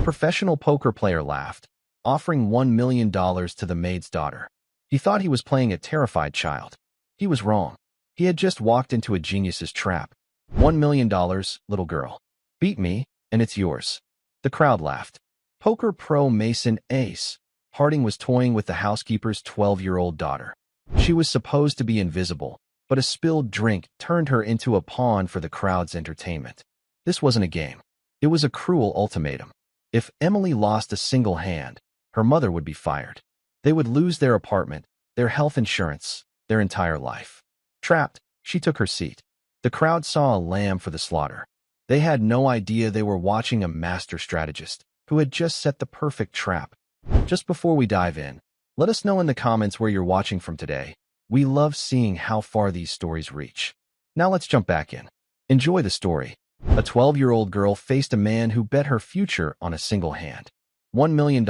professional poker player laughed, offering $1 million to the maid's daughter. He thought he was playing a terrified child. He was wrong. He had just walked into a genius's trap. $1 million, little girl. Beat me, and it's yours. The crowd laughed. Poker pro Mason Ace. Harding was toying with the housekeeper's 12-year-old daughter. She was supposed to be invisible, but a spilled drink turned her into a pawn for the crowd's entertainment. This wasn't a game. It was a cruel ultimatum. If Emily lost a single hand, her mother would be fired. They would lose their apartment, their health insurance, their entire life. Trapped, she took her seat. The crowd saw a lamb for the slaughter. They had no idea they were watching a master strategist who had just set the perfect trap. Just before we dive in, let us know in the comments where you're watching from today. We love seeing how far these stories reach. Now let's jump back in. Enjoy the story. A 12-year-old girl faced a man who bet her future on a single hand. $1 million,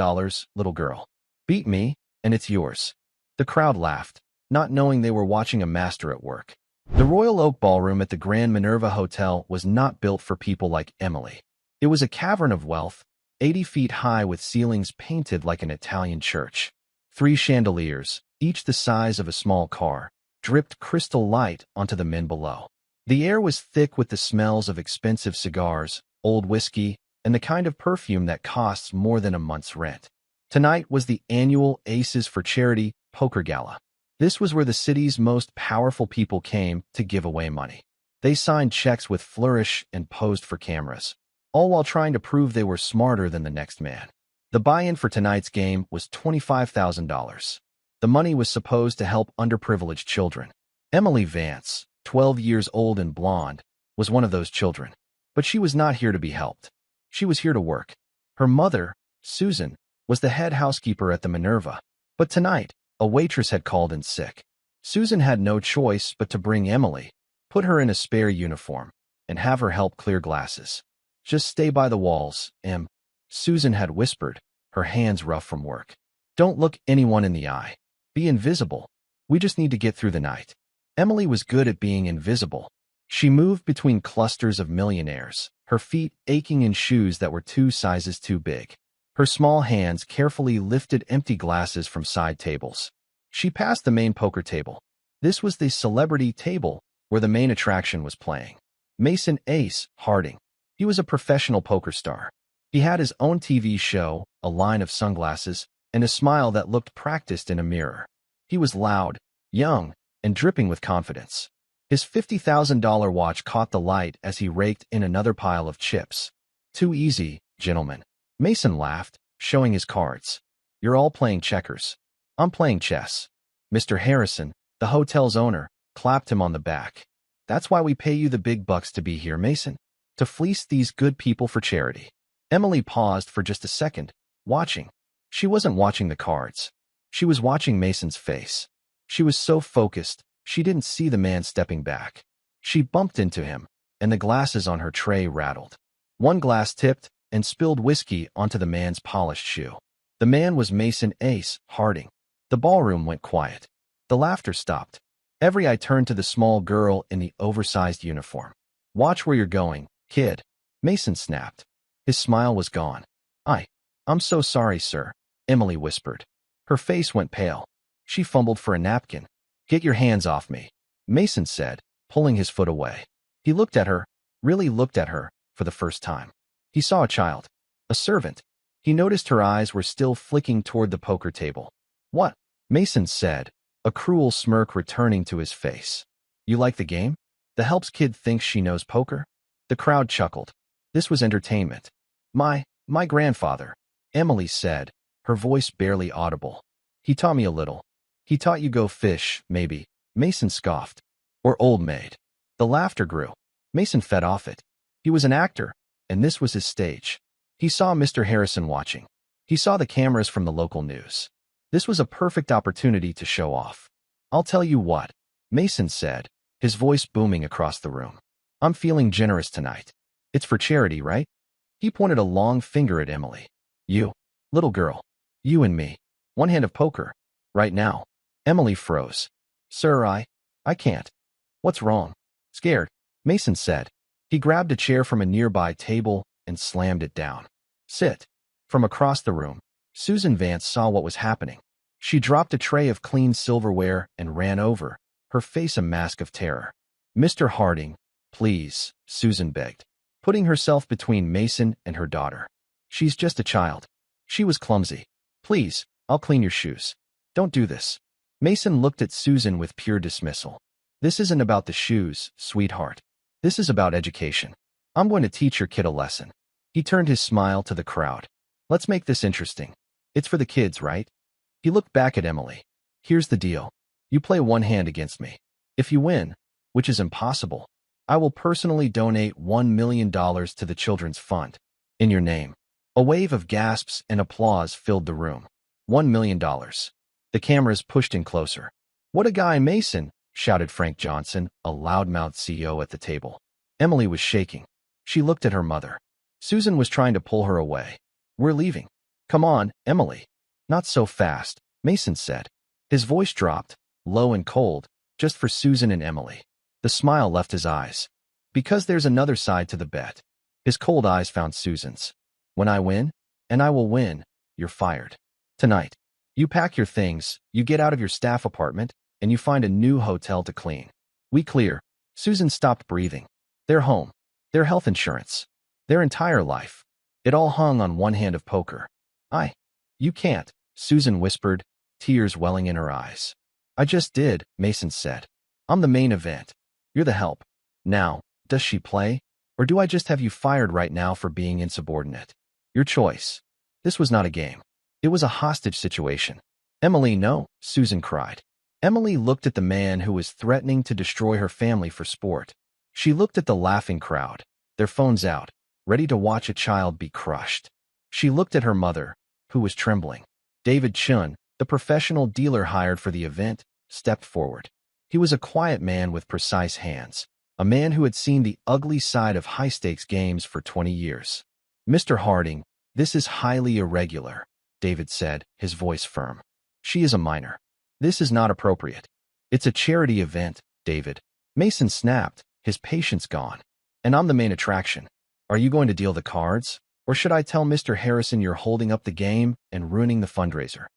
little girl. Beat me, and it's yours. The crowd laughed, not knowing they were watching a master at work. The Royal Oak Ballroom at the Grand Minerva Hotel was not built for people like Emily. It was a cavern of wealth, 80 feet high with ceilings painted like an Italian church. 3 chandeliers, each the size of a small car, dripped crystal light onto the men below. The air was thick with the smells of expensive cigars, old whiskey, and the kind of perfume that costs more than a month's rent. Tonight was the annual Aces for Charity Poker Gala. This was where the city's most powerful people came to give away money. They signed checks with flourish and posed for cameras, all while trying to prove they were smarter than the next man. The buy-in for tonight's game was $25,000. The money was supposed to help underprivileged children. Emily Vance, 12 years old and blonde, was one of those children. But she was not here to be helped. She was here to work. Her mother, Susan, was the head housekeeper at the Minerva. But tonight, a waitress had called in sick. Susan had no choice but to bring Emily, put her in a spare uniform, and have her help clear glasses. Just stay by the walls, Em, Susan had whispered, her hands rough from work. Don't look anyone in the eye. Be invisible. We just need to get through the night. Emily was good at being invisible. She moved between clusters of millionaires, her feet aching in shoes that were 2 sizes too big. Her small hands carefully lifted empty glasses from side tables. She passed the main poker table. This was the celebrity table where the main attraction was playing. Mason Ace Harding. He was a professional poker star. He had his own TV show, a line of sunglasses, and a smile that looked practiced in a mirror. He was loud, young, and dripping with confidence. His $50,000 watch caught the light as he raked in another pile of chips. Too easy, gentlemen. Mason laughed, showing his cards. You're all playing checkers. I'm playing chess. Mr. Harrison, the hotel's owner, clapped him on the back. That's why we pay you the big bucks to be here, Mason. To fleece these good people for charity. Emily paused for just a second, watching. She wasn't watching the cards. She was watching Mason's face. She was so focused, she didn't see the man stepping back. She bumped into him, and the glasses on her tray rattled. One glass tipped and spilled whiskey onto the man's polished shoe. The man was Mason Ace Harding. The ballroom went quiet. The laughter stopped. Every eye turned to the small girl in the oversized uniform. Watch where you're going, kid. Mason snapped. His smile was gone. I'm so sorry, sir, Emily whispered. Her face went pale. She fumbled for a napkin. Get your hands off me, Mason said, pulling his foot away. He looked at her, really looked at her, for the first time. He saw a child, a servant. He noticed her eyes were still flicking toward the poker table. What? Mason said, a cruel smirk returning to his face. You like the game? The helps kid thinks she knows poker? The crowd chuckled. This was entertainment. My grandfather, Emily said, her voice barely audible. He taught me a little. He taught you go fish, maybe, Mason scoffed. Or old maid. The laughter grew. Mason fed off it. He was an actor, and this was his stage. He saw Mr. Harrison watching. He saw the cameras from the local news. This was a perfect opportunity to show off. I'll tell you what, Mason said, his voice booming across the room. I'm feeling generous tonight. It's for charity, right? He pointed a long finger at Emily. You, little girl. You and me. One hand of poker. Right now. Emily froze. Sir, I can't. What's wrong? Scared, Mason said. He grabbed a chair from a nearby table and slammed it down. Sit. From across the room, Susan Vance saw what was happening. She dropped a tray of clean silverware and ran over, her face a mask of terror. "Mr. Harding, please," Susan begged, putting herself between Mason and her daughter. "She's just a child." She was clumsy. "Please, I'll clean your shoes. Don't do this." Mason looked at Susan with pure dismissal. "This isn't about the shoes, sweetheart. This is about education. I'm going to teach your kid a lesson." He turned his smile to the crowd. "Let's make this interesting. It's for the kids, right?" He looked back at Emily. "Here's the deal. You play one hand against me. If you win, which is impossible, I will personally donate $1 million to the Children's Fund. In your name." A wave of gasps and applause filled the room. $1 million. The cameras pushed in closer. "What a guy, Mason!" shouted Frank Johnson, a loudmouthed CEO at the table. Emily was shaking. She looked at her mother. Susan was trying to pull her away. "We're leaving." "Come on, Emily." "Not so fast," Mason said. His voice dropped, low and cold, just for Susan and Emily. The smile left his eyes. "Because there's another side to the bet." His cold eyes found Susan's. "When I win, and I will win, you're fired. Tonight. You pack your things, you get out of your staff apartment, and you find a new hotel to clean. We clear." Susan stopped breathing. Their home, their health insurance, their entire life. It all hung on one hand of poker. You can't," Susan whispered, tears welling in her eyes. "I just did," Mason said. "I'm the main event. You're the help. Now, does she play? Or do I just have you fired right now for being insubordinate? Your choice." This was not a game. It was a hostage situation. "Emily, no," Susan cried. Emily looked at the man who was threatening to destroy her family for sport. She looked at the laughing crowd, their phones out, ready to watch a child be crushed. She looked at her mother, who was trembling. David Chun, the professional dealer hired for the event, stepped forward. He was a quiet man with precise hands, a man who had seen the ugly side of high-stakes games for 20 years. "Mr. Harding, this is highly irregular," David said, his voice firm. "She is a minor. This is not appropriate." "It's a charity event, David." Mason snapped, his patience gone. "And I'm the main attraction. Are you going to deal the cards? Or should I tell Mr. Harrison you're holding up the game and ruining the fundraiser?"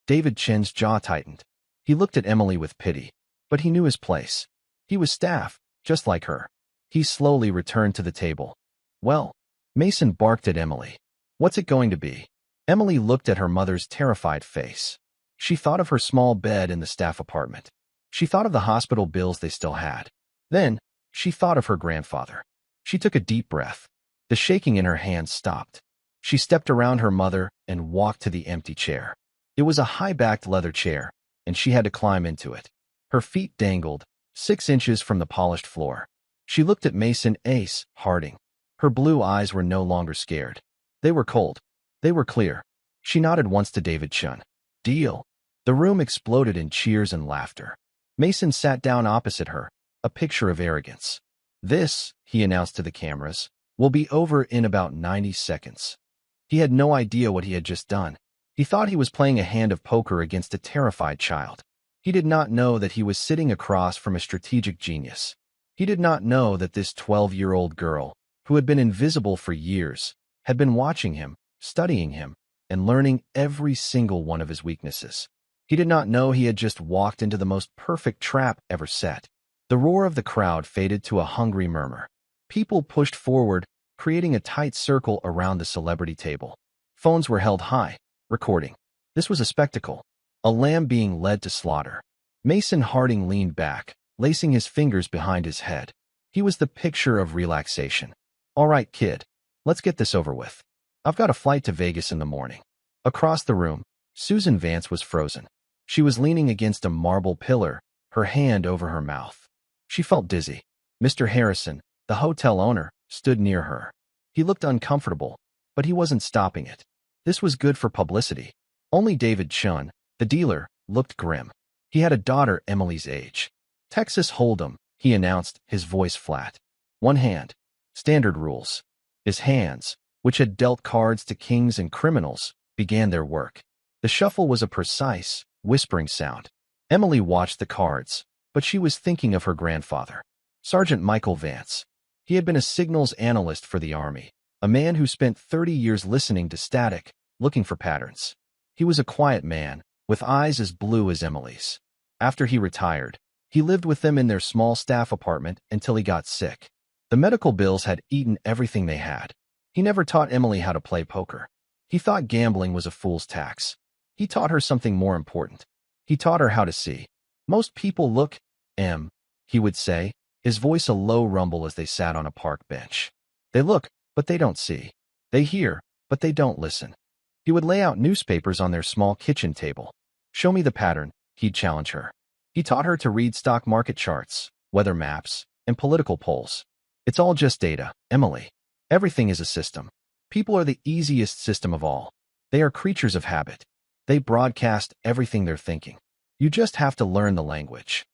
David Chen's jaw tightened. He looked at Emily with pity, but he knew his place. He was staff, just like her. He slowly returned to the table. "Well," Mason barked at Emily. "What's it going to be?" Emily looked at her mother's terrified face. She thought of her small bed in the staff apartment. She thought of the hospital bills they still had. Then, she thought of her grandfather. She took a deep breath. The shaking in her hands stopped. She stepped around her mother and walked to the empty chair. It was a high-backed leather chair, and she had to climb into it. Her feet dangled, 6 inches from the polished floor. She looked at Mason Ace Harding. Her blue eyes were no longer scared. They were cold. They were clear. She nodded once to David Chun. "Deal." The room exploded in cheers and laughter. Mason sat down opposite her, a picture of arrogance. "This," he announced to the cameras, "will be over in about 90 seconds. He had no idea what he had just done. He thought he was playing a hand of poker against a terrified child. He did not know that he was sitting across from a strategic genius. He did not know that this 12-year-old girl, who had been invisible for years, had been watching him, studying him, and learning every single one of his weaknesses. He did not know he had just walked into the most perfect trap ever set. The roar of the crowd faded to a hungry murmur. People pushed forward, creating a tight circle around the celebrity table. Phones were held high, recording. This was a spectacle, a lamb being led to slaughter. Mason Harding leaned back, lacing his fingers behind his head. He was the picture of relaxation. "All right, kid, let's get this over with. I've got a flight to Vegas in the morning." Across the room, Susan Vance was frozen. She was leaning against a marble pillar, her hand over her mouth. She felt dizzy. Mr. Harrison, the hotel owner, stood near her. He looked uncomfortable, but he wasn't stopping it. This was good for publicity. Only David Chun, the dealer, looked grim. He had a daughter Emily's age. "Texas Hold'em," he announced, his voice flat. One hand. Standard rules. His hands, which had dealt cards to kings and criminals, began their work. The shuffle was a precise, whispering sound. Emily watched the cards, but she was thinking of her grandfather, Sergeant Michael Vance. He had been a signals analyst for the Army, a man who spent 30 years listening to static, looking for patterns. He was a quiet man, with eyes as blue as Emily's. After he retired, he lived with them in their small staff apartment until he got sick. The medical bills had eaten everything they had. He never taught Emily how to play poker. He thought gambling was a fool's tax. He taught her something more important. He taught her how to see. Most people look, he would say, his voice a low rumble as they sat on a park bench. They look, but they don't see. They hear, but they don't listen. He would lay out newspapers on their small kitchen table. Show me the pattern, he'd challenge her. He taught her to read stock market charts, weather maps, and political polls. It's all just data, Emily. Everything is a system. People are the easiest system of all. They are creatures of habit. They broadcast everything they're thinking. You just have to learn the language.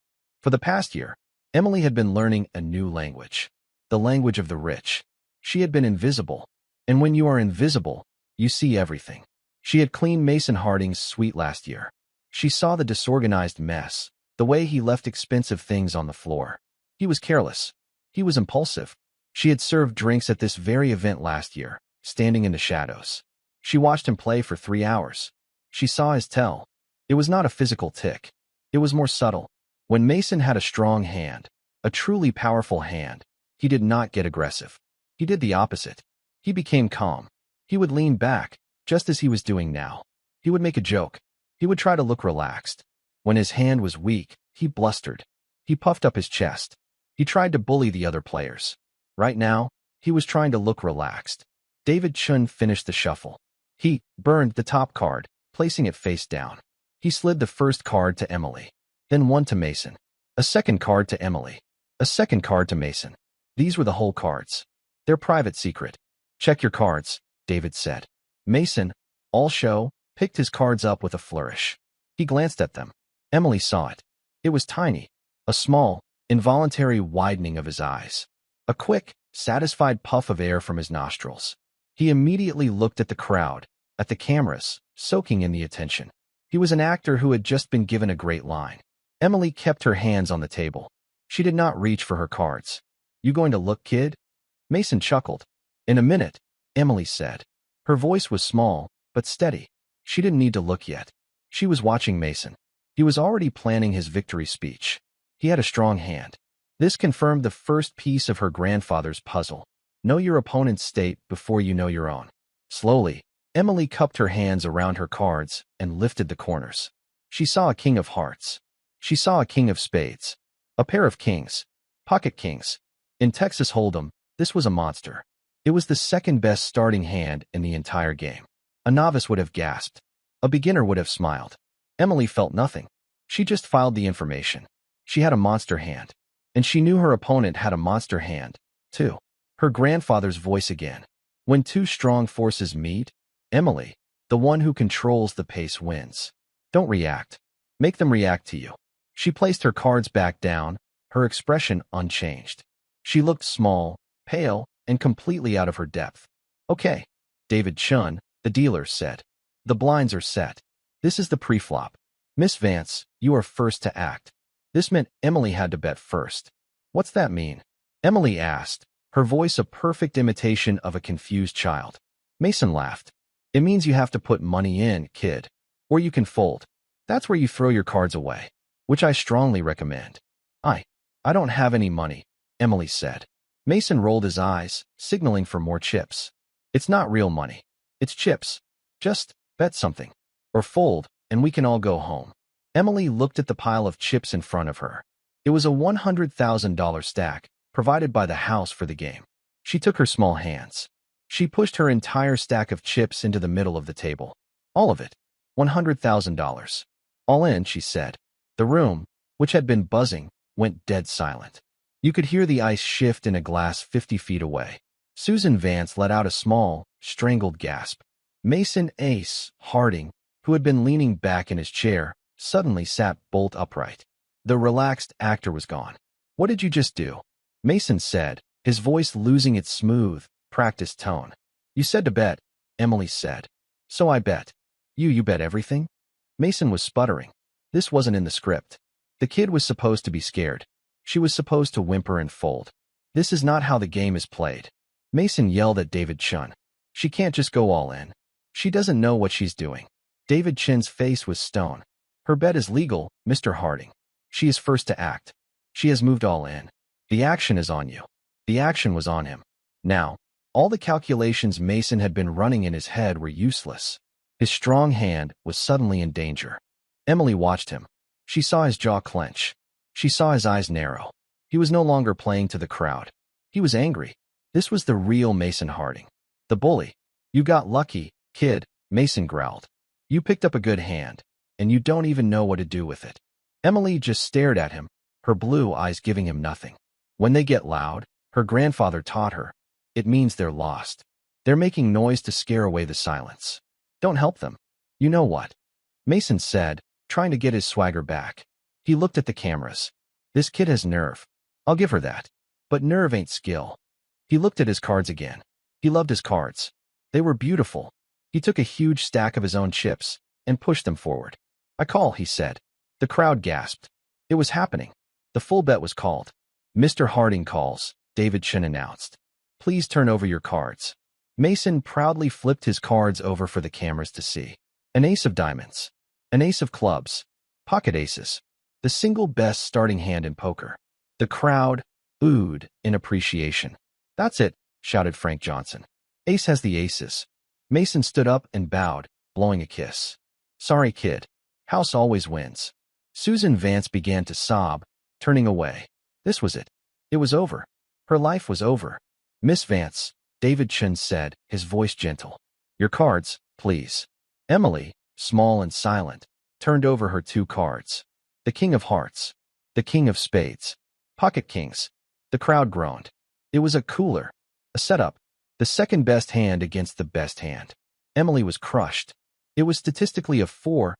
For the past year, Emily had been learning a new language. The language of the rich. She had been invisible. And when you are invisible, you see everything. She had cleaned Mason Harding's suite last year. She saw the disorganized mess, the way he left expensive things on the floor. He was careless. He was impulsive. She had served drinks at this very event last year, standing in the shadows. She watched him play for 3 hours. She saw his tell. It was not a physical tick. It was more subtle. When Mason had a strong hand, a truly powerful hand, he did not get aggressive. He did the opposite. He became calm. He would lean back, just as he was doing now. He would make a joke. He would try to look relaxed. When his hand was weak, he blustered. He puffed up his chest. He tried to bully the other players. Right now, he was trying to look relaxed. David Chun finished the shuffle. He burned the top card, placing it face down. He slid the first card to Emily, then one to Mason, a second card to Emily, a second card to Mason. These were the whole cards. Their private secret. Check your cards, David said. Mason, all show, picked his cards up with a flourish. He glanced at them. Emily saw it. It was tiny, a small, involuntary widening of his eyes. A quick, satisfied puff of air from his nostrils. He immediately looked at the crowd, at the cameras, soaking in the attention. He was an actor who had just been given a great line. Emily kept her hands on the table. She did not reach for her cards. You going to look, kid? Mason chuckled. In a minute, Emily said. Her voice was small, but steady. She didn't need to look yet. She was watching Mason. He was already planning his victory speech. He had a strong hand. This confirmed the first piece of her grandfather's puzzle. Know your opponent's state before you know your own. Slowly, Emily cupped her hands around her cards and lifted the corners. She saw a king of hearts. She saw a king of spades. A pair of kings. Pocket kings. In Texas Hold'em, this was a monster. It was the second best starting hand in the entire game. A novice would have gasped. A beginner would have smiled. Emily felt nothing. She just filed the information. She had a monster hand. And she knew her opponent had a monster hand, too. Her grandfather's voice again. When two strong forces meet, Emily, the one who controls the pace, wins. Don't react. Make them react to you. She placed her cards back down, her expression unchanged. She looked small, pale, and completely out of her depth. Okay, David Chun, the dealer, said. The blinds are set. This is the preflop. Miss Vance, you are first to act. This meant Emily had to bet first. What's that mean? Emily asked, her voice a perfect imitation of a confused child. Mason laughed. It means you have to put money in, kid. Or you can fold. That's where you throw your cards away, which I strongly recommend. I don't have any money, Emily said. Mason rolled his eyes, signaling for more chips. It's not real money. It's chips. Just bet something. Or fold, and we can all go home. Emily looked at the pile of chips in front of her. It was a $100,000 stack, provided by the house for the game. She took her small hands. She pushed her entire stack of chips into the middle of the table. All of it. $100,000. All in, she said. The room, which had been buzzing, went dead silent. You could hear the ice shift in a glass 50 feet away. Susan Vance let out a small, strangled gasp. Mason Ace Harding, who had been leaning back in his chair, suddenly sat bolt upright. The relaxed actor was gone. What did you just do? Mason said, his voice losing its smooth, practiced tone. You said to bet, Emily said. So I bet. You bet everything? Mason was sputtering. This wasn't in the script. The kid was supposed to be scared. She was supposed to whimper and fold. This is not how the game is played. Mason yelled at David Chun. She can't just go all in. She doesn't know what she's doing. David Chin's face was stone. Her bet is legal, Mr. Harding. She is first to act. She has moved all in. The action is on you. The action was on him. Now, all the calculations Mason had been running in his head were useless. His strong hand was suddenly in danger. Emily watched him. She saw his jaw clench. She saw his eyes narrow. He was no longer playing to the crowd. He was angry. This was the real Mason Harding. The bully. You got lucky, kid, Mason growled. You picked up a good hand, and you don't even know what to do with it. Emily just stared at him, her blue eyes giving him nothing. When they get loud, her grandfather taught her, it means they're lost. They're making noise to scare away the silence. Don't help them. You know what? Mason said, trying to get his swagger back. He looked at the cameras. This kid has nerve. I'll give her that. But nerve ain't skill. He looked at his cards again. He loved his cards. They were beautiful. He took a huge stack of his own chips and pushed them forward. I call, he said. The crowd gasped. It was happening. The full bet was called. Mr. Harding calls, David Chin announced. Please turn over your cards. Mason proudly flipped his cards over for the cameras to see. An ace of diamonds. An ace of clubs. Pocket aces. The single best starting hand in poker. The crowd oohed in appreciation. That's it, shouted Frank Johnson. Ace has the aces. Mason stood up and bowed, blowing a kiss. Sorry, kid. House always wins. Susan Vance began to sob, turning away. This was it. It was over. Her life was over. Miss Vance, David Chin said, his voice gentle. Your cards, please. Emily, small and silent, turned over her 2 cards. The King of Hearts. The King of Spades. Pocket Kings. The crowd groaned. It was a cooler. A setup. The second best hand against the best hand. Emily was crushed. It was statistically a 4-1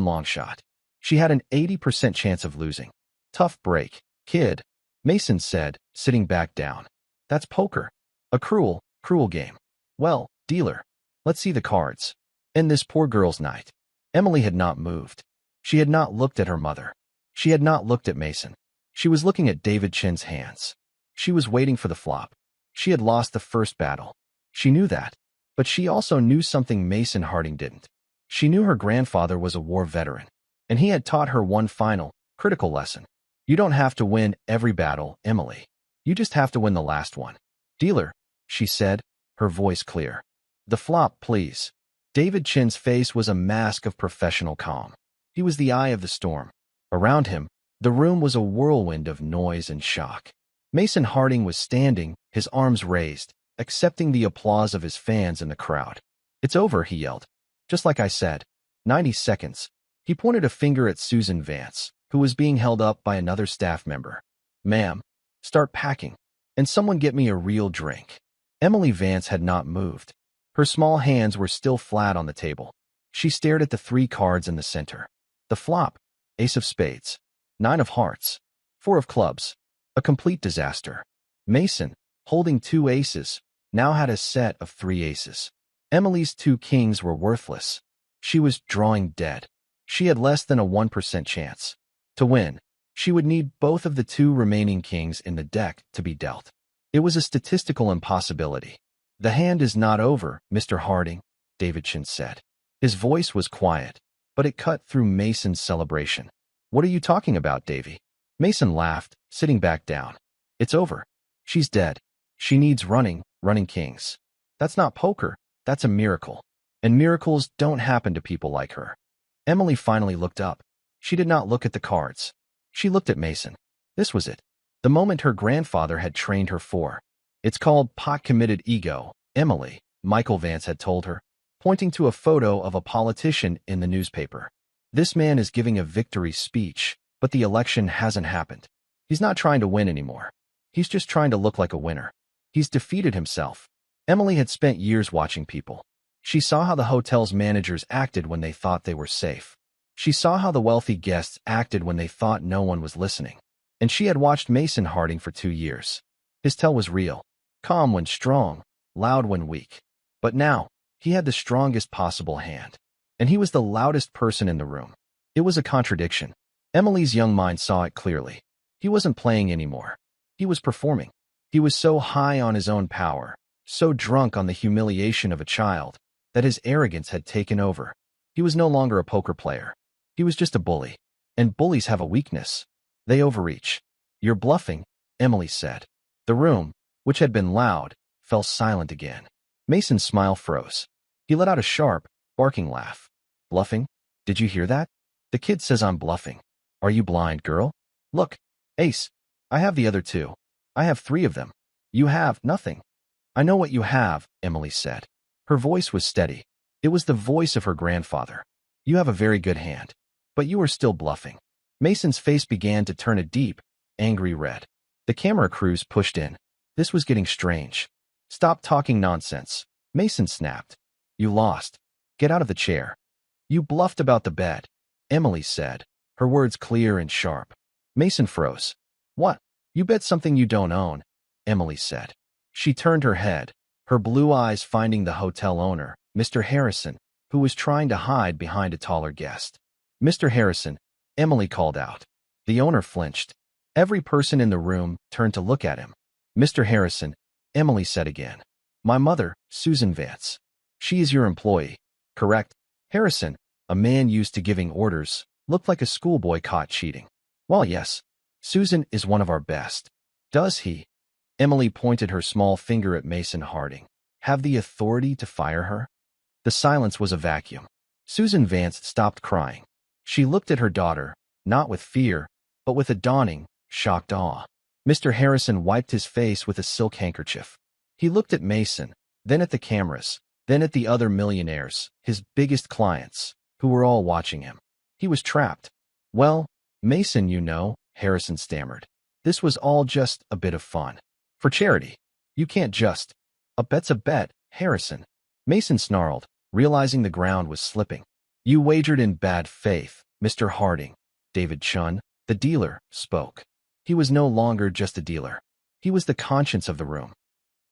long shot. She had an 80% chance of losing. Tough break, kid, Mason said, sitting back down. That's poker. A cruel, cruel game. Well, dealer, let's see the cards. End this poor girl's night. Emily had not moved. She had not looked at her mother. She had not looked at Mason. She was looking at David Chin's hands. She was waiting for the flop. She had lost the first battle. She knew that. But she also knew something Mason Harding didn't. She knew her grandfather was a war veteran, and he had taught her one final, critical lesson. You don't have to win every battle, Emily. You just have to win the last one. Dealer, she said, her voice clear. The flop, please. David Chin's face was a mask of professional calm. He was the eye of the storm. Around him, the room was a whirlwind of noise and shock. Mason Harding was standing, his arms raised, accepting the applause of his fans in the crowd. It's over, he yelled. Just like I said. 90 seconds. He pointed a finger at Susan Vance, who was being held up by another staff member. Ma'am, start packing. And someone get me a real drink. Emily Vance had not moved. Her small hands were still flat on the table. She stared at the 3 cards in the center. The flop, Ace of Spades, 9 of Hearts, 4 of Clubs. A complete disaster. Mason, holding 2 aces, now had a set of 3 aces. Emily's 2 kings were worthless. She was drawing dead. She had less than a 1% chance. To win, she would need both of the 2 remaining kings in the deck to be dealt. It was a statistical impossibility. The hand is not over, Mr. Harding, David Chin said. His voice was quiet, but it cut through Mason's celebration. What are you talking about, Davy? Mason laughed, sitting back down. It's over. She's dead. She needs running kings. That's not poker. That's a miracle. And miracles don't happen to people like her. Emily finally looked up. She did not look at the cards. She looked at Mason. This was it. The moment her grandfather had trained her for. It's called pot-committed ego, Emily, Michael Vance had told her, pointing to a photo of a politician in the newspaper. This man is giving a victory speech, but the election hasn't happened. He's not trying to win anymore. He's just trying to look like a winner. He's defeated himself. Emily had spent years watching people. She saw how the hotel's managers acted when they thought they were safe. She saw how the wealthy guests acted when they thought no one was listening. And she had watched Mason Harding for 2 years. His tell was real. Calm when strong, loud when weak. But now, he had the strongest possible hand. And he was the loudest person in the room. It was a contradiction. Emily's young mind saw it clearly. He wasn't playing anymore. He was performing. He was so high on his own power, so drunk on the humiliation of a child, that his arrogance had taken over. He was no longer a poker player. He was just a bully. And bullies have a weakness. They overreach. You're bluffing, Emily said. The room, which had been loud, fell silent again. Mason's smile froze. He let out a sharp, barking laugh. Bluffing? Did you hear that? The kid says I'm bluffing. Are you blind, girl? Look, Ace, I have the other two. I have 3 of them. You have nothing. I know what you have, Emily said. Her voice was steady. It was the voice of her grandfather. You have a very good hand. But you are still bluffing. Mason's face began to turn a deep, angry red. The camera crews pushed in. This was getting strange. Stop talking nonsense, Mason snapped. You lost. Get out of the chair. You bluffed about the bet, Emily said, her words clear and sharp. Mason froze. What? You bet something you don't own, Emily said. She turned her head, her blue eyes finding the hotel owner, Mr. Harrison, who was trying to hide behind a taller guest. Mr. Harrison, Emily called out. The owner flinched. Every person in the room turned to look at him. Mr. Harrison, Emily said again. My mother, Susan Vance. She is your employee, correct? Harrison, a man used to giving orders, looked like a schoolboy caught cheating. Well, yes. Susan is one of our best. Does he? Emily pointed her small finger at Mason Harding. Have the authority to fire her? The silence was a vacuum. Susan Vance stopped crying. She looked at her daughter, not with fear, but with a dawning, shocked awe. Mr. Harrison wiped his face with a silk handkerchief. He looked at Mason, then at the cameras, then at the other millionaires, his biggest clients, who were all watching him. He was trapped. Well, Mason, you know, Harrison stammered. This was all just a bit of fun. For charity. You can't just. A bet's a bet, Harrison. Mason snarled, realizing the ground was slipping. You wagered in bad faith, Mr. Harding. David Chun, the dealer, spoke. He was no longer just a dealer. He was the conscience of the room.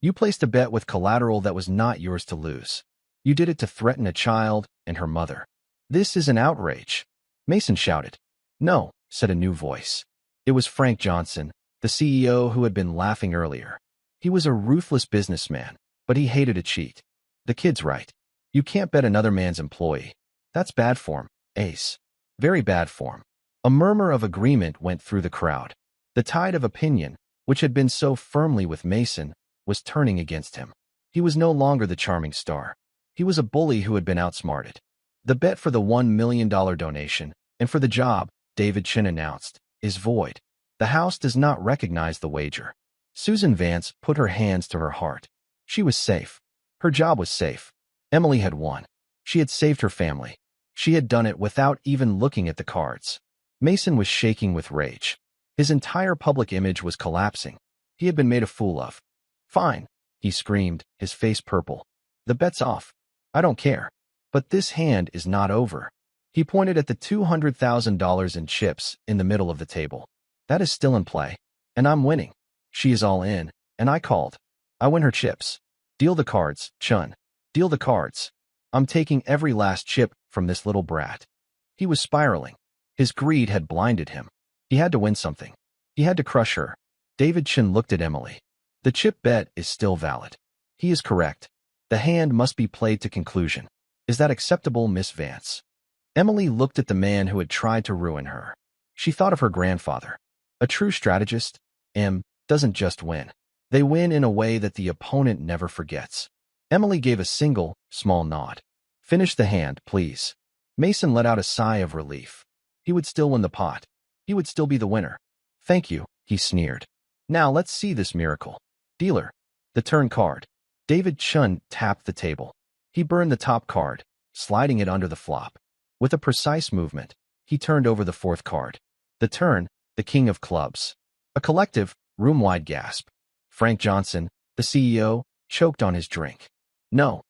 You placed a bet with collateral that was not yours to lose. You did it to threaten a child and her mother. This is an outrage. Mason shouted. No, said a new voice. It was Frank Johnson, the CEO who had been laughing earlier. He was a ruthless businessman, but he hated a cheat. The kid's right. You can't bet another man's employee. That's bad form, Ace. Very bad form. A murmur of agreement went through the crowd. The tide of opinion, which had been so firmly with Mason, was turning against him. He was no longer the charming star. He was a bully who had been outsmarted. The bet for the $1 million donation, and for the job, David Chin announced, is void. The house does not recognize the wager. Susan Vance put her hands to her heart. She was safe. Her job was safe. Emily had won. She had saved her family. She had done it without even looking at the cards. Mason was shaking with rage. His entire public image was collapsing. He had been made a fool of. Fine, he screamed, his face purple. The bet's off. I don't care. But this hand is not over. He pointed at the $200,000 in chips in the middle of the table. That is still in play. And I'm winning. She is all in, and I called. I win her chips. Deal the cards, Chun. Deal the cards. I'm taking every last chip from this little brat. He was spiraling. His greed had blinded him. He had to win something. He had to crush her. David Chin looked at Emily. The chip bet is still valid. He is correct. The hand must be played to conclusion. Is that acceptable, Miss Vance? Emily looked at the man who had tried to ruin her. She thought of her grandfather. A true strategist, doesn't just win. They win in a way that the opponent never forgets. Emily gave a single, small nod. Finish the hand, please. Mason let out a sigh of relief. He would still win the pot. He would still be the winner. Thank you, he sneered. Now let's see this miracle. Dealer. The turn card. David Chun tapped the table. He burned the top card, sliding it under the flop. With a precise movement, he turned over the 4th card. The turn, the king of clubs. A collective, room-wide gasp. Frank Johnson, the CEO, choked on his drink. No,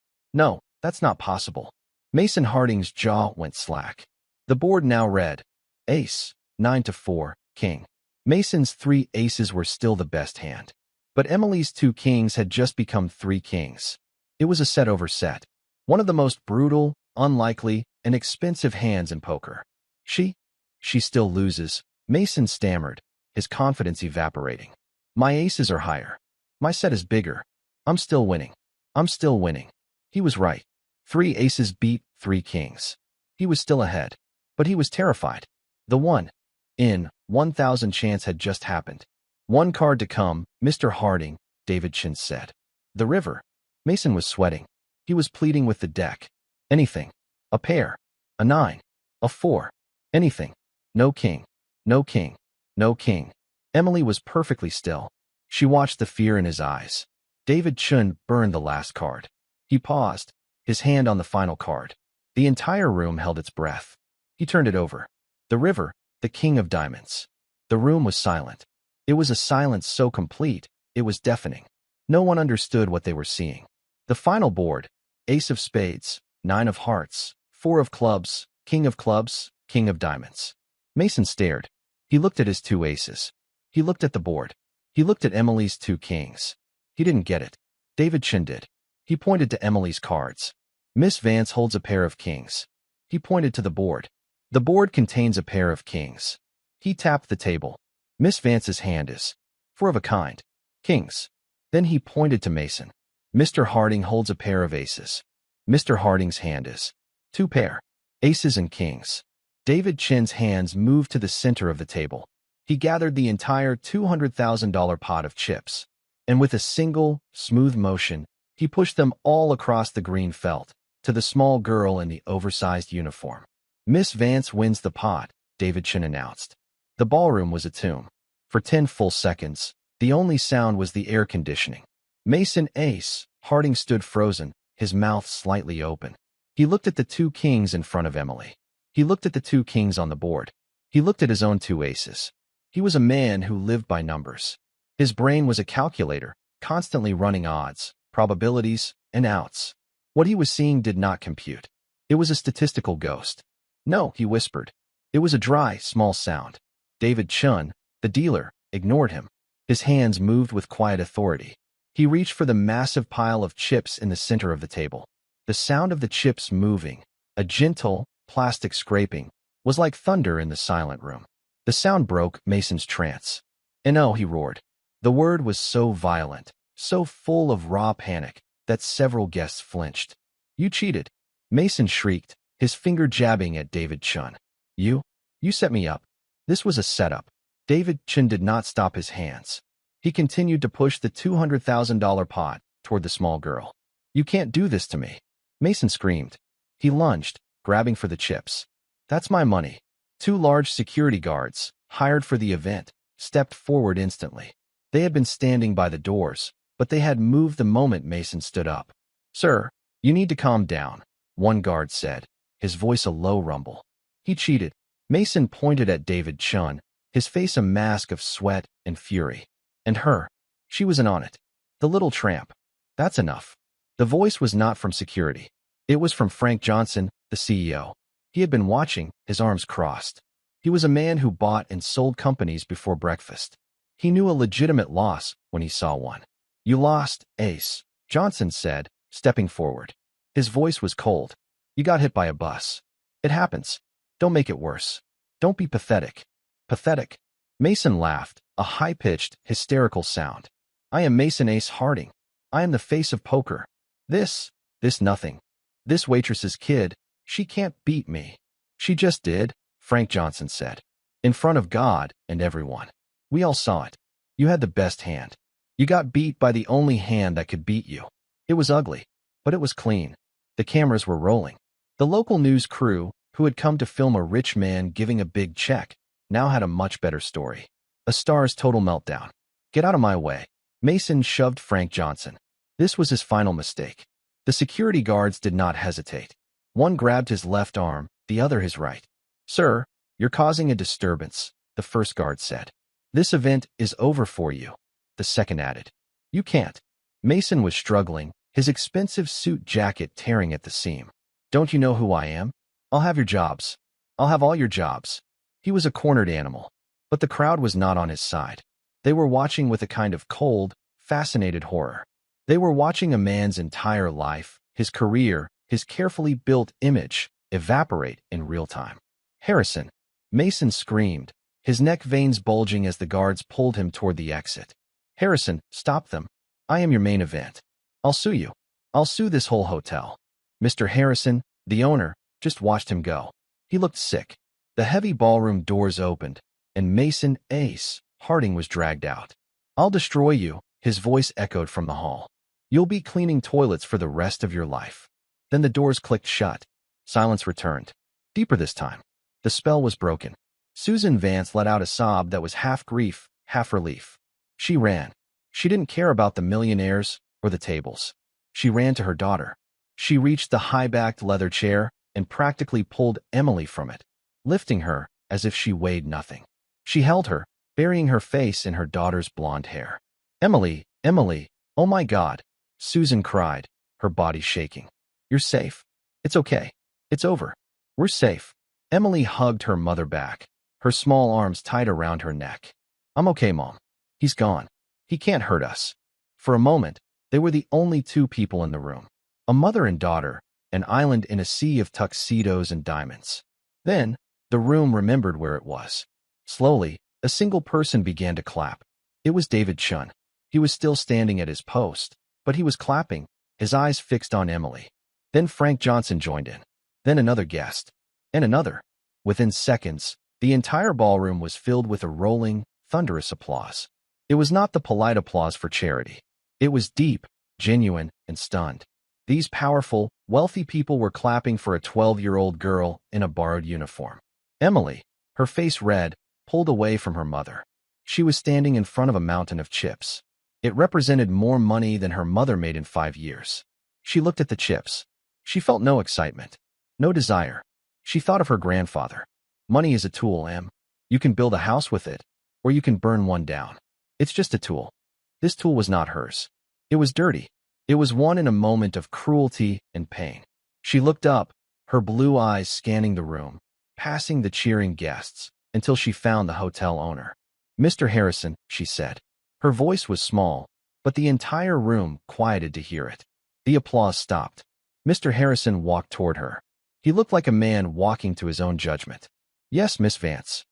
that's not possible. Mason Harding's jaw went slack. The board now read, Ace, 9-4, King. Mason's 3 aces were still the best hand. But Emily's 2 kings had just become 3 kings. It was a set over set. One of the most brutal, unlikely, and expensive hands in poker. She still loses, Mason stammered, his confidence evaporating. My aces are higher. My set is bigger. I'm still winning. I'm still winning. He was right. 3 aces beat 3 kings. He was still ahead, but he was terrified. The 1 in 1,000 chance had just happened. One card to come, Mr. Harding, David Chin said. The river. Mason was sweating. He was pleading with the deck. Anything. A pair. A 9. A 4. Anything. No king. No king. No king. Emily was perfectly still. She watched the fear in his eyes. David Chun burned the last card. He paused, his hand on the final card. The entire room held its breath. He turned it over. The river, the king of diamonds. The room was silent. It was a silence so complete, it was deafening. No one understood what they were seeing. The final board, ace of spades, 9 of hearts, 4 of clubs, king of diamonds. Mason stared. He looked at his 2 aces. He looked at the board. He looked at Emily's 2 kings. He didn't get it. David Chin did. He pointed to Emily's cards. Miss Vance holds a pair of kings. He pointed to the board. The board contains a pair of kings. He tapped the table. Miss Vance's hand is 4 of a kind. Kings. Then he pointed to Mason. Mr. Harding holds a pair of aces. Mr. Harding's hand is 2 pair. Aces and kings. David Chin's hands moved to the center of the table. He gathered the entire $200,000 pot of chips, and with a single, smooth motion, he pushed them all across the green felt, to the small girl in the oversized uniform. Miss Vance wins the pot, David Chin announced. The ballroom was a tomb. For 10 full seconds, the only sound was the air conditioning. Mason ace, Harding stood frozen, his mouth slightly open. He looked at the 2 kings in front of Emily. He looked at the 2 kings on the board. He looked at his own 2 aces. He was a man who lived by numbers. His brain was a calculator, constantly running odds, probabilities, and outs. What he was seeing did not compute. It was a statistical ghost. No, he whispered. It was a dry, small sound. David Chun, the dealer, ignored him. His hands moved with quiet authority. He reached for the massive pile of chips in the center of the table. The sound of the chips moving, a gentle, plastic scraping, was like thunder in the silent room. The sound broke Mason's trance. "No," he roared. The word was so violent, so full of raw panic, that several guests flinched. "You cheated!" Mason shrieked, his finger jabbing at David Chun. You set me up. This was a setup." David Chun did not stop his hands. He continued to push the $200,000 pot toward the small girl. "You can't do this to me." Mason screamed. He lunged, grabbing for the chips. "That's my money." 2 large security guards, hired for the event, stepped forward instantly. They had been standing by the doors, but they had moved the moment Mason stood up. "Sir, you need to calm down," one guard said, his voice a low rumble. "He cheated." Mason pointed at David Chun, his face a mask of sweat and fury. "And her. She was in on it. The little tramp." "That's enough." The voice was not from security. It was from Frank Johnson, the CEO. He had been watching, his arms crossed. He was a man who bought and sold companies before breakfast. He knew a legitimate loss when he saw one. "You lost, Ace," Johnson said, stepping forward. His voice was cold. "You got hit by a bus. It happens. Don't make it worse. Don't be pathetic." "Pathetic?" Mason laughed, a high-pitched, hysterical sound. "I am Mason Ace Harding. I am the face of poker. This nothing. This waitress's kid, she can't beat me." "She just did," Frank Johnson said. "In front of God and everyone. We all saw it. You had the best hand. You got beat by the only hand that could beat you. It was ugly, but it was clean. The cameras were rolling. The local news crew, who had come to film a rich man giving a big check, now had a much better story. A star's total meltdown. Get out of my way." Mason shoved Frank Johnson. This was his final mistake. The security guards did not hesitate. One grabbed his left arm, the other his right. "Sir, you're causing a disturbance," the first guard said. "This event is over for you," the second added. "You can't." Mason was struggling, his expensive suit jacket tearing at the seam. "Don't you know who I am? I'll have your jobs. I'll have all your jobs." He was a cornered animal, but the crowd was not on his side. They were watching with a kind of cold, fascinated horror. They were watching a man's entire life, his career, his carefully built image, evaporate in real time. "Harrison!" Mason screamed, his neck veins bulging as the guards pulled him toward the exit. "Harrison, stop them. I am your main event. I'll sue you. I'll sue this whole hotel." Mr. Harrison, the owner, just watched him go. He looked sick. The heavy ballroom doors opened, and Mason Ace Harding was dragged out. "I'll destroy you," his voice echoed from the hall. "You'll be cleaning toilets for the rest of your life." Then the doors clicked shut. Silence returned. Deeper this time. The spell was broken. Susan Vance let out a sob that was half grief, half relief. She ran. She didn't care about the millionaires or the tables. She ran to her daughter. She reached the high-backed leather chair and practically pulled Emily from it, lifting her as if she weighed nothing. She held her, burying her face in her daughter's blonde hair. "Emily, Emily, oh my God," Susan cried, her body shaking. "You're safe. It's okay. It's over. We're safe." Emily hugged her mother back, her small arms tight around her neck. "I'm okay, Mom. He's gone. He can't hurt us." For a moment, they were the only two people in the room. A mother and daughter, an island in a sea of tuxedos and diamonds. Then, the room remembered where it was. Slowly, a single person began to clap. It was David Chun. He was still standing at his post, but he was clapping, his eyes fixed on Emily. Then Frank Johnson joined in. Then another guest. And another. Within seconds, the entire ballroom was filled with a rolling, thunderous applause. It was not the polite applause for charity. It was deep, genuine, and stunned. These powerful, wealthy people were clapping for a 12-year-old girl in a borrowed uniform. Emily, her face red, pulled away from her mother. She was standing in front of a mountain of chips. It represented more money than her mother made in 5 years. She looked at the chips. She felt no excitement, no desire. She thought of her grandfather. "Money is a tool, Em. You can build a house with it, or you can burn one down. It's just a tool." This tool was not hers. It was dirty. It was won in a moment of cruelty and pain. She looked up, her blue eyes scanning the room, passing the cheering guests, until she found the hotel owner. "Mr. Harrison," she said. Her voice was small, but the entire room quieted to hear it. The applause stopped. Mr. Harrison walked toward her. He looked like a man walking to his own judgment. "Yes, Miss Vance."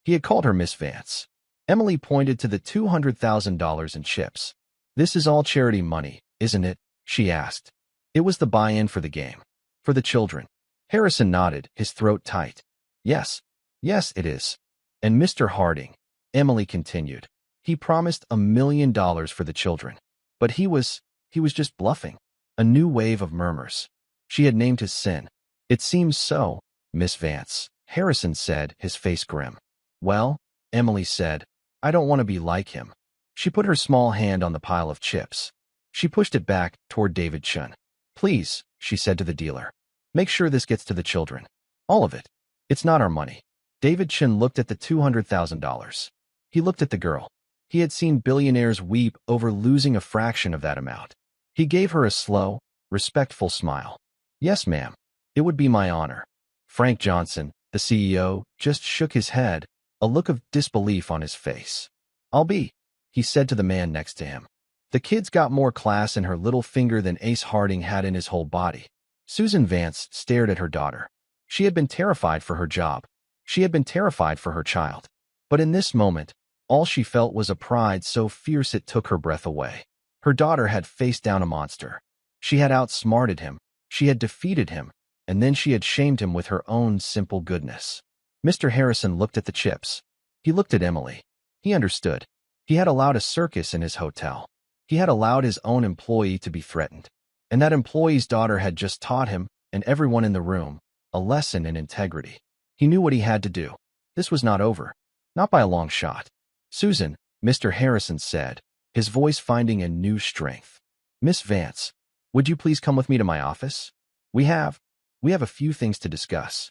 He had called her Miss Vance. Emily pointed to the $200,000 in chips. "This is all charity money, isn't it?" she asked. It was the buy-in for the game. For the children. Harrison nodded, his throat tight. "Yes. Yes, it is." "And Mr. Harding," Emily continued. "He promised $1 million for the children. But he was just bluffing." A new wave of murmurs. She had named his sin. "It seems so, Miss Vance," Harrison said, his face grim. "Well," Emily said, "I don't want to be like him." She put her small hand on the pile of chips. She pushed it back toward David Chun. "Please," she said to the dealer, "make sure this gets to the children. All of it. It's not our money." David Chun looked at the $200,000. He looked at the girl. He had seen billionaires weep over losing a fraction of that amount. He gave her a slow, respectful smile. "Yes, ma'am. It would be my honor." Frank Johnson, the CEO, just shook his head, a look of disbelief on his face. "I'll be," he said to the man next to him. The kid's got more class in her little finger than Ace Harding had in his whole body. Susan Vance stared at her daughter. She had been terrified for her job. She had been terrified for her child. But in this moment, all she felt was a pride so fierce it took her breath away. Her daughter had faced down a monster. She had outsmarted him. She had defeated him. And then she had shamed him with her own simple goodness. Mr. Harrison looked at the chips. He looked at Emily. He understood. He had allowed a circus in his hotel. He had allowed his own employee to be threatened. And that employee's daughter had just taught him, and everyone in the room, a lesson in integrity. He knew what he had to do. This was not over. Not by a long shot. "Susan," Mr. Harrison said, his voice finding a new strength. "Miss Vance, would you please come with me to my office? We have a few things to discuss."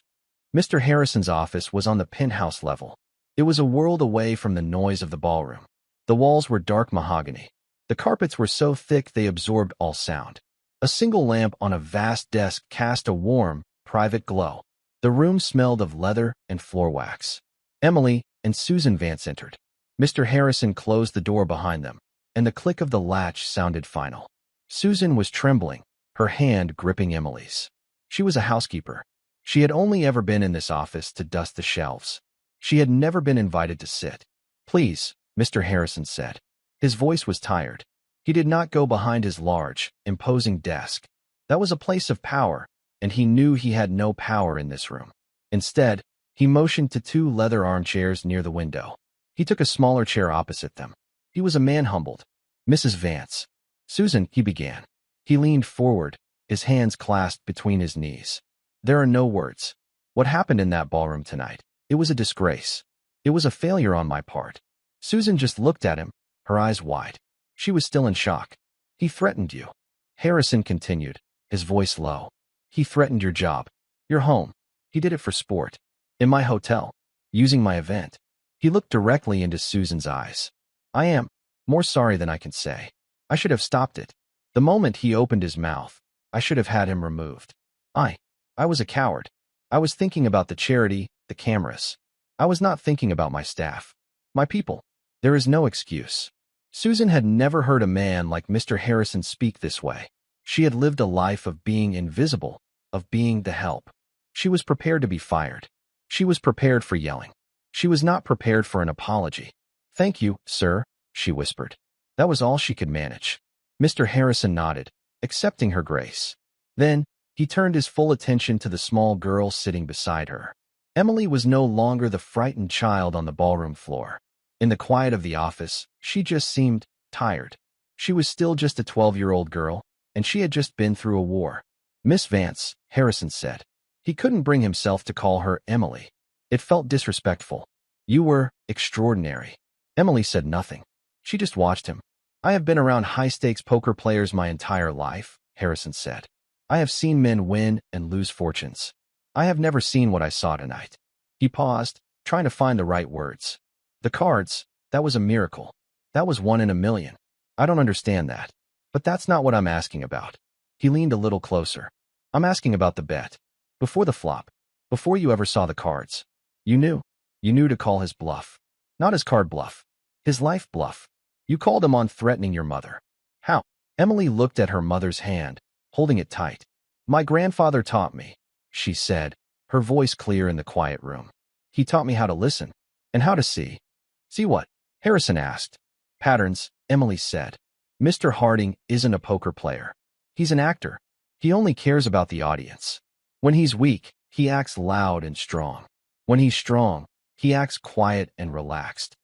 Mr. Harrison's office was on the penthouse level. It was a world away from the noise of the ballroom. The walls were dark mahogany. The carpets were so thick they absorbed all sound. A single lamp on a vast desk cast a warm, private glow. The room smelled of leather and floor wax. Emily and Susan Vance entered. Mr. Harrison closed the door behind them, and the click of the latch sounded final. Susan was trembling, her hand gripping Emily's. She was a housekeeper. She had only ever been in this office to dust the shelves. She had never been invited to sit. "Please," Mr. Harrison said. His voice was tired. He did not go behind his large, imposing desk. That was a place of power, and he knew he had no power in this room. Instead, he motioned to two leather armchairs near the window. He took a smaller chair opposite them. He was a man humbled. Mrs. Vance. Susan, he began. He leaned forward, his hands clasped between his knees. There are no words. What happened in that ballroom tonight? It was a disgrace. It was a failure on my part. Susan just looked at him, her eyes wide. She was still in shock. He threatened you. Harrison continued, his voice low. He threatened your job, your home. He did it for sport. In my hotel. Using my event. He looked directly into Susan's eyes. I am more sorry than I can say. I should have stopped it. The moment he opened his mouth, I should have had him removed. I was a coward. I was thinking about the charity, the cameras. I was not thinking about my staff. My people. There is no excuse. Susan had never heard a man like Mr. Harrison speak this way. She had lived a life of being invisible, of being the help. She was prepared to be fired. She was prepared for yelling. She was not prepared for an apology. Thank you, sir, she whispered. That was all she could manage. Mr. Harrison nodded, accepting her grace. Then, he turned his full attention to the small girl sitting beside her. Emily was no longer the frightened child on the ballroom floor. In the quiet of the office, she just seemed tired. She was still just a 12-year-old girl, and she had just been through a war. Miss Vance, Harrison said. He couldn't bring himself to call her Emily. It felt disrespectful. You were extraordinary. Emily said nothing. She just watched him. I have been around high-stakes poker players my entire life, Harrison said. I have seen men win and lose fortunes. I have never seen what I saw tonight. He paused, trying to find the right words. The cards, that was a miracle. That was 1 in a million. I don't understand that. But that's not what I'm asking about. He leaned a little closer. I'm asking about the bet. Before the flop. Before you ever saw the cards. You knew. You knew to call his bluff. Not his card bluff. His life bluff. You called him on threatening your mother. How? Emily looked at her mother's hand, holding it tight. My grandfather taught me, she said, her voice clear in the quiet room. He taught me how to listen, and how to see. See what? Harrison asked. Patterns, Emily said. Mr. Harding isn't a poker player. He's an actor. He only cares about the audience. When he's weak, he acts loud and strong. When he's strong, he acts quiet and relaxed.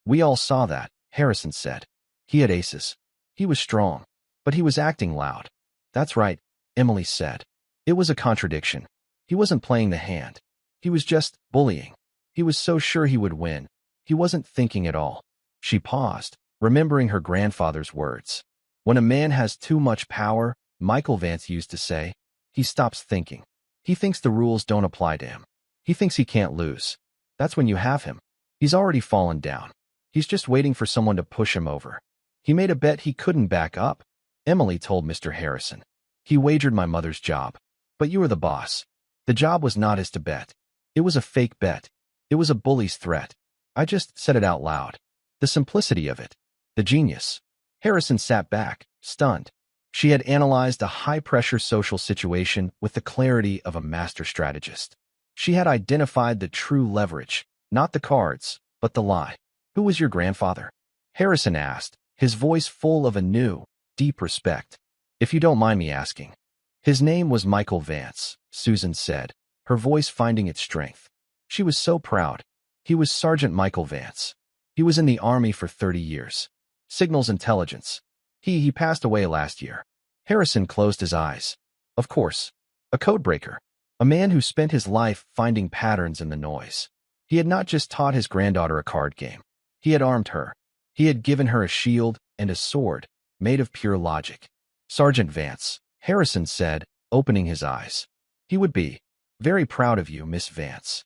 We all saw that, Harrison said. He had aces. He was strong, but he was acting loud. That's right, Emily said. It was a contradiction. He wasn't playing the hand. He was just bullying. He was so sure he would win. He wasn't thinking at all. She paused, remembering her grandfather's words. When a man has too much power, Michael Vance used to say, he stops thinking. He thinks the rules don't apply to him. He thinks he can't lose. That's when you have him. He's already fallen down. He's just waiting for someone to push him over. He made a bet he couldn't back up. Emily told Mr. Harrison. He wagered my mother's job. But you were the boss. The job was not his to bet. It was a fake bet. It was a bully's threat. I just said it out loud. The simplicity of it. The genius. Harrison sat back, stunned. She had analyzed a high-pressure social situation with the clarity of a master strategist. She had identified the true leverage, not the cards, but the lie. Who was your grandfather? Harrison asked, his voice full of a new, deep respect. If you don't mind me asking. His name was Michael Vance, Susan said, her voice finding its strength. She was so proud. He was Sergeant Michael Vance. He was in the Army for 30 years. Signals intelligence. He passed away last year. Harrison closed his eyes. Of course. A codebreaker. A man who spent his life finding patterns in the noise. He had not just taught his granddaughter a card game. He had armed her. He had given her a shield and a sword, made of pure logic. Sergeant Vance, Harrison said, opening his eyes. He would be very proud of you, Miss Vance.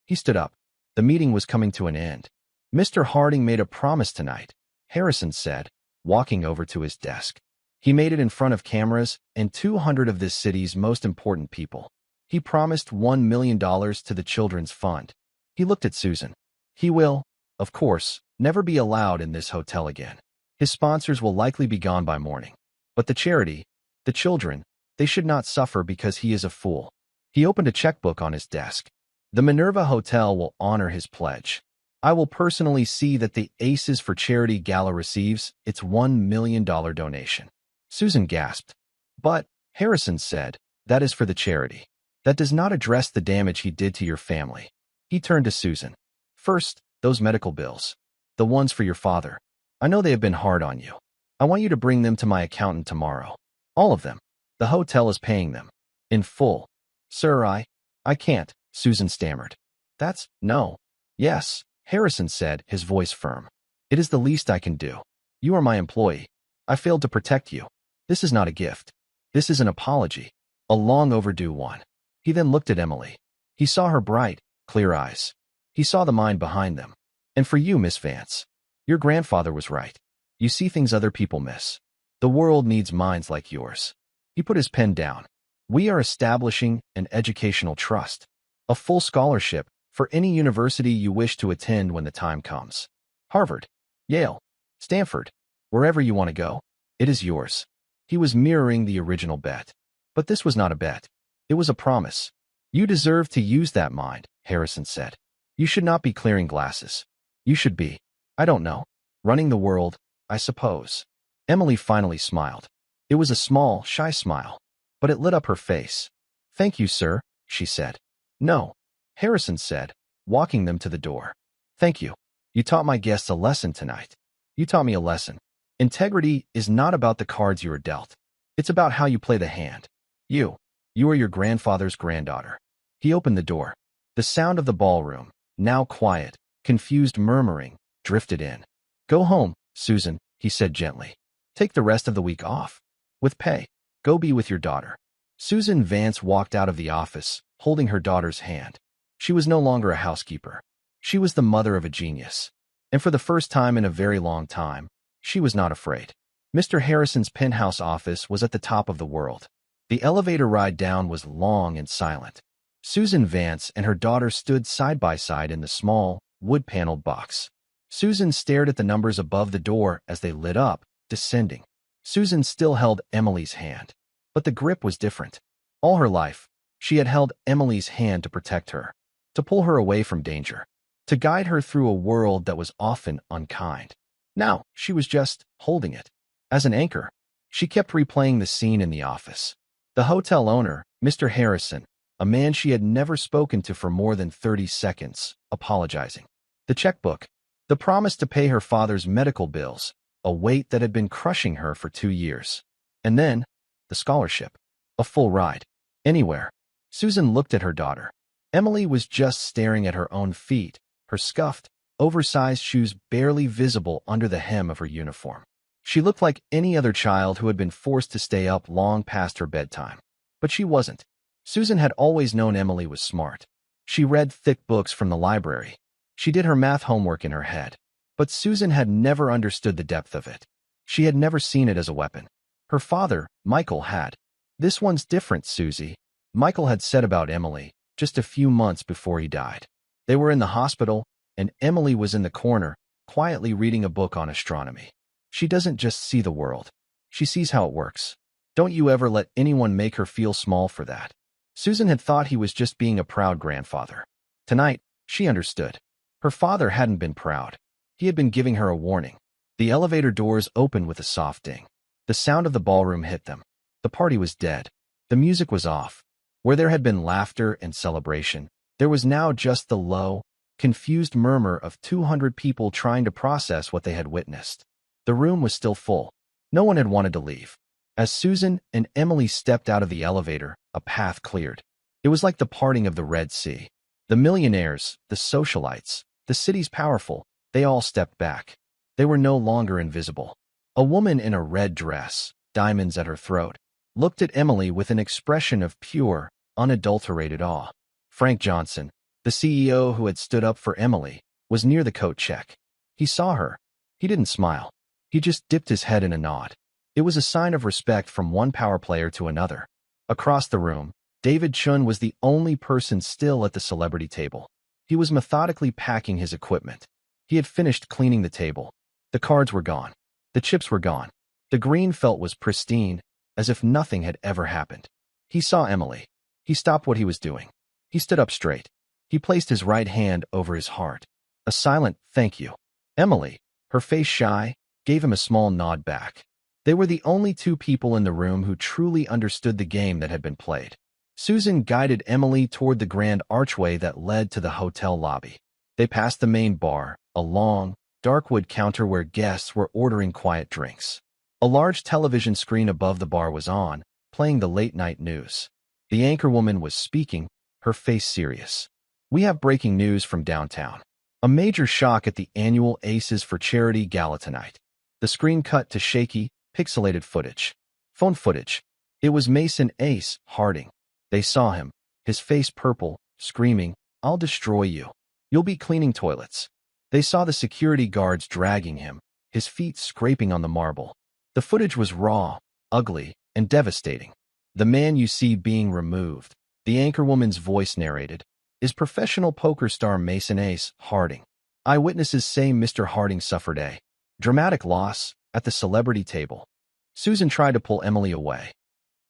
He stood up. The meeting was coming to an end. Mr. Harding made a promise tonight, Harrison said, walking over to his desk. He made it in front of cameras and 200 of this city's most important people. He promised $1 million to the Children's Fund. He looked at Susan. He will, of course, never be allowed in this hotel again. His sponsors will likely be gone by morning. But the charity, the children, they should not suffer because he is a fool. He opened a checkbook on his desk. The Minerva Hotel will honor his pledge. I will personally see that the Aces for Charity Gala receives its $1 million donation. Susan gasped. But, Harrison said, "That is for the charity. That does not address the damage he did to your family." He turned to Susan. "First, those medical bills. The ones for your father. I know they have been hard on you. I want you to bring them to my accountant tomorrow. All of them. The hotel is paying them. In full." "Sir, I can't," Susan stammered. No. "Yes," Harrison said, his voice firm. "It is the least I can do. You are my employee. I failed to protect you. This is not a gift. This is an apology. A long overdue one." He then looked at Emily. He saw her bright, clear eyes. He saw the mind behind them. "And for you, Miss Vance, your grandfather was right. You see things other people miss. The world needs minds like yours." He put his pen down. "We are establishing an educational trust. A full scholarship for any university you wish to attend when the time comes. Harvard, Yale, Stanford, wherever you want to go, it is yours." He was mirroring the original bet. But this was not a bet. It was a promise. "You deserve to use that mind," Harrison said. "You should not be clearing glasses. You should be, I don't know, running the world, I suppose." Emily finally smiled. It was a small, shy smile, but it lit up her face. "Thank you, sir," she said. "No," Harrison said, walking them to the door. "Thank you. You taught my guests a lesson tonight. You taught me a lesson. Integrity is not about the cards you are dealt. It's about how you play the hand. You are your grandfather's granddaughter." He opened the door. The sound of the ballroom, now quiet, confused murmuring, drifted in. "Go home, Susan," he said gently. "Take the rest of the week off. With pay. Go be with your daughter." Susan Vance walked out of the office, holding her daughter's hand. She was no longer a housekeeper. She was the mother of a genius. And for the first time in a very long time, she was not afraid. Mr. Harrison's penthouse office was at the top of the world. The elevator ride down was long and silent. Susan Vance and her daughter stood side by side in the small, wood-paneled box. Susan stared at the numbers above the door as they lit up, descending. Susan still held Emily's hand, but the grip was different. All her life, she had held Emily's hand to protect her, to pull her away from danger, to guide her through a world that was often unkind. Now, she was just holding it. As an anchor, she kept replaying the scene in the office. The hotel owner, Mr. Harrison, a man she had never spoken to for more than 30 seconds, apologizing. The checkbook, the promise to pay her father's medical bills, a weight that had been crushing her for 2 years. And then, the scholarship, a full ride, anywhere. Susan looked at her daughter. Emily was just staring at her own feet, her scuffed, oversized shoes barely visible under the hem of her uniform. She looked like any other child who had been forced to stay up long past her bedtime. But she wasn't. Susan had always known Emily was smart. She read thick books from the library. She did her math homework in her head. But Susan had never understood the depth of it. She had never seen it as a weapon. Her father, Michael, had. "This one's different, Susie," Michael had said about Emily just a few months before he died. They were in the hospital, and Emily was in the corner, quietly reading a book on astronomy. "She doesn't just see the world. She sees how it works. Don't you ever let anyone make her feel small for that." Susan had thought he was just being a proud grandfather. Tonight, she understood. Her father hadn't been proud. He had been giving her a warning. The elevator doors opened with a soft ding. The sound of the ballroom hit them. The party was dead. The music was off. Where there had been laughter and celebration, there was now just the low, confused murmur of 200 people trying to process what they had witnessed. The room was still full. No one had wanted to leave. As Susan and Emily stepped out of the elevator, a path cleared. It was like the parting of the Red Sea. The millionaires, the socialites, the city's powerful, they all stepped back. They were no longer invisible. A woman in a red dress, diamonds at her throat, looked at Emily with an expression of pure, unadulterated awe. Frank Johnson, the CEO who had stood up for Emily, was near the coat check. He saw her. He didn't smile. He just dipped his head in a nod. It was a sign of respect from one power player to another. Across the room, David Chun was the only person still at the celebrity table. He was methodically packing his equipment. He had finished cleaning the table. The cards were gone. The chips were gone. The green felt was pristine, as if nothing had ever happened. He saw Emily. He stopped what he was doing. He stood up straight. He placed his right hand over his heart. A silent thank you. Emily, her face shy, gave him a small nod back. They were the only two people in the room who truly understood the game that had been played. Susan guided Emily toward the grand archway that led to the hotel lobby. They passed the main bar, a long, dark wood counter where guests were ordering quiet drinks. A large television screen above the bar was on, playing the late-night news. The anchorwoman was speaking, her face serious. "We have breaking news from downtown. A major shock at the annual Aces for Charity Gala tonight." The screen cut to shaky, pixelated footage. Phone footage. It was Mason Ace Harding. They saw him, his face purple, screaming, "I'll destroy you. You'll be cleaning toilets." They saw the security guards dragging him, his feet scraping on the marble. The footage was raw, ugly, and devastating. "The man you see being removed," the anchorwoman's voice narrated, "is professional poker star Mason Ace Harding. Eyewitnesses say Mr. Harding suffered a dramatic loss at the celebrity table." Susan tried to pull Emily away.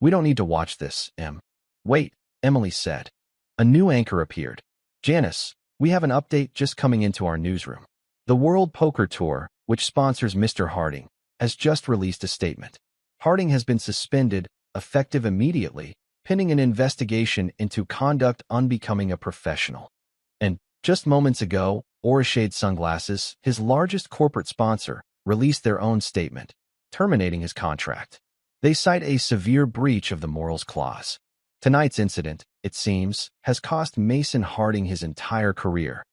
"We don't need to watch this, Em." "Wait," Emily said. A new anchor appeared. "Janice, we have an update just coming into our newsroom. The World Poker Tour, which sponsors Mr. Harding, has just released a statement. Harding has been suspended, effective immediately, pending an investigation into conduct unbecoming a professional." And just moments ago, Orishade Sunglasses, his largest corporate sponsor, released their own statement, terminating his contract. They cite a severe breach of the morals clause. Tonight's incident, it seems, has cost Mason Harding his entire career.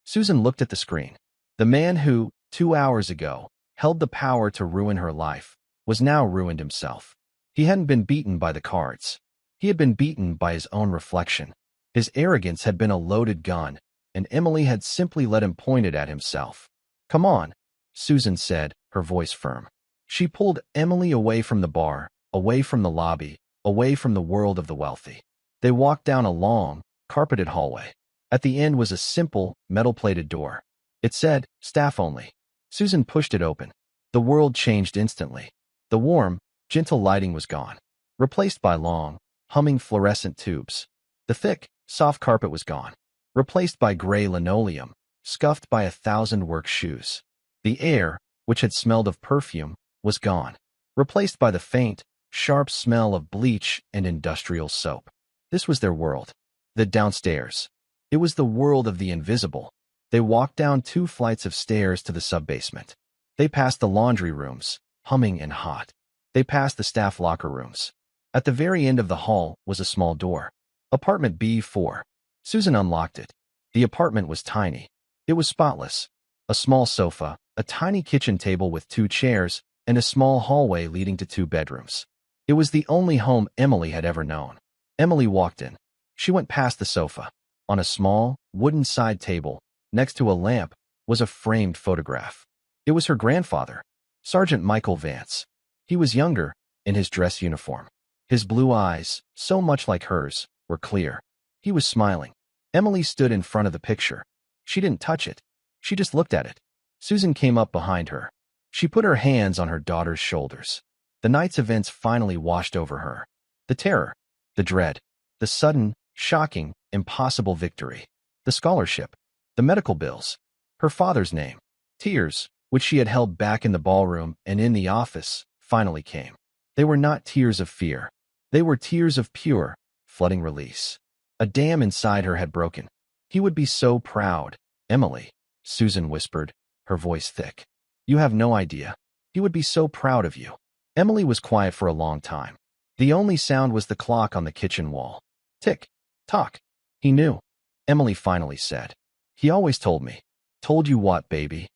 Susan looked at the screen. The man who, 2 hours ago, held the power to ruin her life, was now ruined himself. He hadn't been beaten by the cards. He had been beaten by his own reflection. His arrogance had been a loaded gun, and Emily had simply let him point it at himself. "Come on," Susan said, her voice firm. She pulled Emily away from the bar, away from the lobby, away from the world of the wealthy. They walked down a long, carpeted hallway. At the end was a simple, metal-plated door. It said, "Staff only." Susan pushed it open. The world changed instantly. The warm, gentle lighting was gone, replaced by long, humming fluorescent tubes. The thick, soft carpet was gone, replaced by gray linoleum, scuffed by 1,000 work shoes. The air, which had smelled of perfume, was gone, replaced by the faint, sharp smell of bleach and industrial soap. This was their world. The downstairs. It was the world of the invisible. They walked down 2 flights of stairs to the sub-basement. They passed the laundry rooms, humming and hot. They passed the staff locker rooms. At the very end of the hall was a small door. Apartment B4. Susan unlocked it. The apartment was tiny. It was spotless. A small sofa, a tiny kitchen table with 2 chairs, and a small hallway leading to 2 bedrooms. It was the only home Emily had ever known. Emily walked in. She went past the sofa. On a small, wooden side table, next to a lamp, was a framed photograph. It was her grandfather, Sergeant Michael Vance. He was younger, in his dress uniform. His blue eyes, so much like hers, were clear. He was smiling. Emily stood in front of the picture. She didn't touch it. She just looked at it. Susan came up behind her. She put her hands on her daughter's shoulders. The night's events finally washed over her. The terror, the dread, the sudden, shocking, impossible victory. The scholarship, the medical bills, her father's name. Tears, which she had held back in the ballroom and in the office, finally came. They were not tears of fear. They were tears of pure, flooding release. A dam inside her had broken. He would be so proud. "Emily," Susan whispered, her voice thick. "You have no idea. He would be so proud of you." Emily was quiet for a long time. The only sound was the clock on the kitchen wall. Tick, tock. "He knew," Emily finally said. "He always told me." "Told you what, baby?"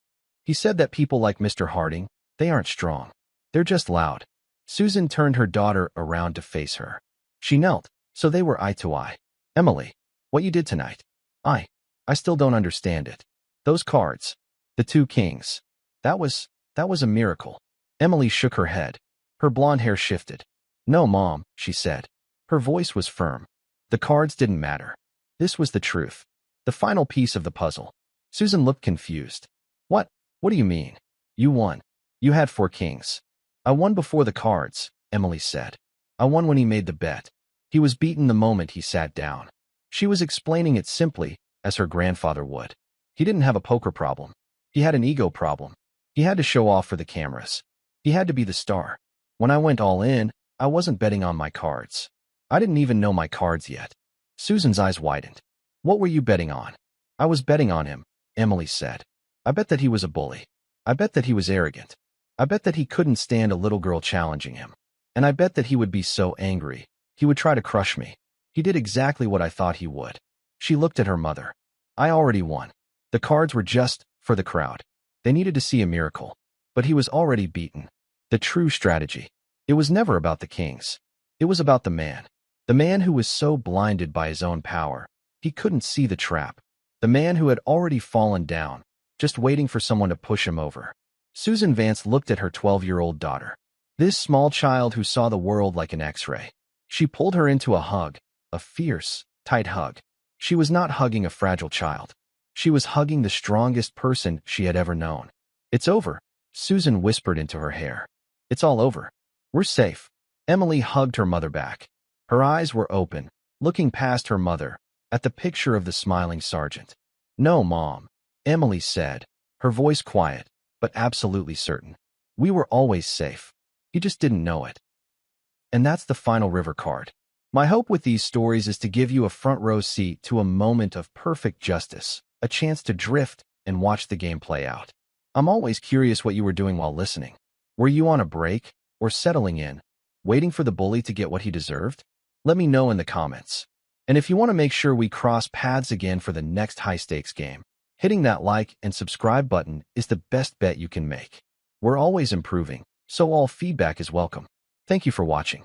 "He said that people like Mr. Harding, they aren't strong. They're just loud." Susan turned her daughter around to face her. She knelt, so they were eye to eye. "Emily, what you did tonight, I still don't understand it. Those cards, the 2 kings, that was a miracle." Emily shook her head. Her blonde hair shifted. "No, Mom," she said. Her voice was firm. "The cards didn't matter. This was the truth. The final piece of the puzzle." Susan looked confused. What do you mean? "You won. You had 4 kings." "I won before the cards," Emily said. "I won when he made the bet. He was beaten the moment he sat down." She was explaining it simply, as her grandfather would. He didn't have a poker problem. He had an ego problem. He had to show off for the cameras. He had to be the star. When I went all in, I wasn't betting on my cards. I didn't even know my cards yet. Susan's eyes widened. What were you betting on? I was betting on him, Emily said. I bet that he was a bully. I bet that he was arrogant. I bet that he couldn't stand a little girl challenging him. And I bet that he would be so angry. He would try to crush me. He did exactly what I thought he would. She looked at her mother. I already won. The cards were just for the crowd. They needed to see a miracle. But he was already beaten. The true strategy. It was never about the kings. It was about the man. The man who was so blinded by his own power, he couldn't see the trap. The man who had already fallen down, just waiting for someone to push him over. Susan Vance looked at her 12-year-old daughter. This small child who saw the world like an X-ray. She pulled her into a hug, a fierce, tight hug. She was not hugging a fragile child. She was hugging the strongest person she had ever known. It's over, Susan whispered into her hair. It's all over. We're safe. Emily hugged her mother back. Her eyes were open, looking past her mother, at the picture of the smiling sergeant. No, Mom, Emily said, her voice quiet, but absolutely certain. We were always safe. He just didn't know it. And that's the final river card. My hope with these stories is to give you a front row seat to a moment of perfect justice, a chance to drift and watch the game play out. I'm always curious what you were doing while listening. Were you on a break or settling in, waiting for the bully to get what he deserved? Let me know in the comments. And if you want to make sure we cross paths again for the next high-stakes game, hitting that like and subscribe button is the best bet you can make. We're always improving, so all feedback is welcome. Thank you for watching.